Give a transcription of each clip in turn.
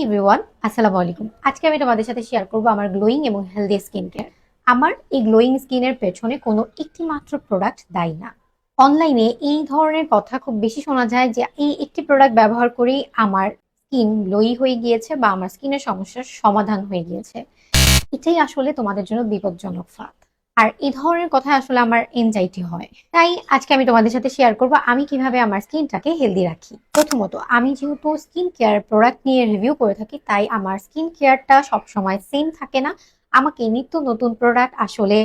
Everyone, আসসালামু আলাইকুম। আজকে আমি তোমাদের সাথে শেয়ার করব আমার গ্লোয়িং এবং হেলদি স্কিন কেয়ার। আমার এই গ্লোয়িং স্কিনের পেছনে কোনো একটি মাত্র প্রোডাক্ট দায়ী না। অনলাইনে এই ধরনের কথা খুব বেশি শোনা যায় যে এই একটি প্রোডাক্ট ব্যবহার করেই আমার স্কিন গ্লোয়ি হয়ে গিয়েছে বা আমার স্কিনের সমস্যার সমাধান হয়ে গিয়েছে। এটাই আসলে তোমাদের জন্য বিপজ্জনক ফাঁদ। আর এই ধরনের কথা আসলে আমার এনজাইটি হয়। তাই আজকে আমি তোমাদের সাথে শেয়ার করব আমি কিভাবে আমার স্কিনটাকে হেলদি রাখি। প্রথমত, আমি যেহেতু স্কিন কেয়ার প্রোডাক্ট নিয়ে রিভিউ করে থাকি, তাই আমার স্কিন কেয়ারটা সবসময় সেম থাকে না। আমাকে নিত্য নতুন প্রোডাক্ট আসলে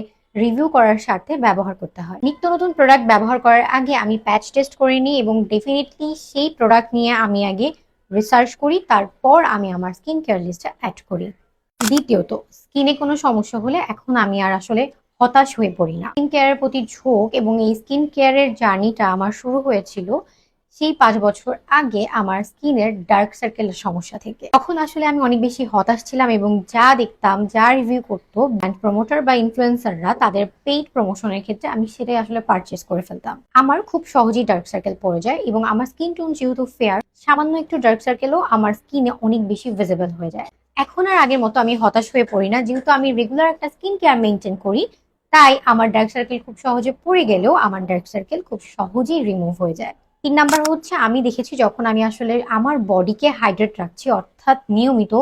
রিভিউ করার স্বার্থে ব্যবহার করতে হয়। নিত্য নতুন প্রোডাক্ট ব্যবহার করার আগে আমি প্যাচ টেস্ট করে নিই এবং ডেফিনেটলি সেই প্রোডাক্ট নিয়ে আমি আগে রিসার্চ করি, তারপর আমি আমার স্কিন কেয়ার লিস্টে অ্যাড করি। দ্বিতীয়ত, স্কিনে কোনো সমস্যা হলে এখন আমি আর আসলে হতাশ হয়ে পড়ি না। স্কিন কেয়ারের প্রতি ঝোঁক এবং এই স্কিন কেয়ারের জার্নিটা আমার শুরু হয়েছিল সেই 5 বছর আগে আমার স্কিনের ডার্ক সার্কেলের সমস্যা থেকে। তখন আসলে আমি অনেক বেশি হতাশ ছিলাম এবং যা দেখতাম, যা রিভিউ করতো ব্র্যান্ড প্রমোটার বা ইনফ্লুয়েন্সাররা তাদের পেইড প্রমোশনের ক্ষেত্রে, আমি সেটাই আসলে পারচেস করে ফেলতাম। আমার খুব সহজেই ডার্ক সার্কেল পড়ে যায় এবং আমার স্কিন টোন যেহেতু ফেয়ার, সামান্য একটু ডার্ক সার্কেলও আমার স্কিনে অনেক বেশি ভিজিবল হয়ে যায়। এখন আর আগের মতো আমি হতাশ হয়ে পড়ি না, যেহেতু আমি রেগুলার একটা স্কিন কেয়ার মেনটেন করি। তাই আমার ডার্ক সার্কেল খুব সহজে পড়ে গেলেও আমার ডার্ক সার্কেল খুব সহজেই রিমুভ হয়ে যায়। 3 নাম্বার হচ্ছে, আমি দেখেছি যখন আমি আসলে আমার বডিকে হাইড্রেট রাখছি, অর্থাৎ নিয়মিত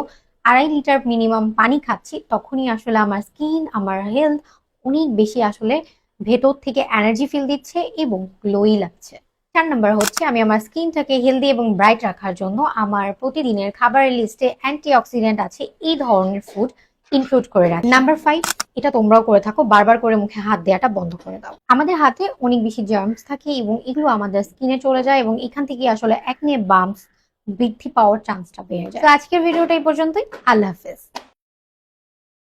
2.5 লিটার মিনিমাম পানি খাচ্ছি, তখনই আসলে আমার স্কিন, আমার হেলথ অনেক বেশি আসলে ভেতর থেকে এনার্জি ফিল দিচ্ছে এবং গ্লোই লাগছে। 4 নাম্বার হচ্ছে, আমি আমার স্কিনটাকে হেলদি এবং ব্রাইট রাখার জন্য আমার প্রতিদিনের খাবারের লিস্টে অ্যান্টিঅক্সিডেন্ট আছে এই ধরনের ফুড ইনক্লুড করে রাখি। নাম্বার 5, এটা তোমরাও করে থাকো, বারবার করে মুখে হাত দেওয়াটা বন্ধ করে দাও। আমাদের হাতে অনেক বেশি জার্মস থাকে এবং এগুলো আমাদের স্কিনে চলে যায় এবং এখান থেকে আসলে একনে বাম্পস বৃদ্ধি পাওয়ার চান্সটা বেড়ে যায়। তো আজকের ভিডিওটা এই পর্যন্তই। আল্লাহ হাফেজ।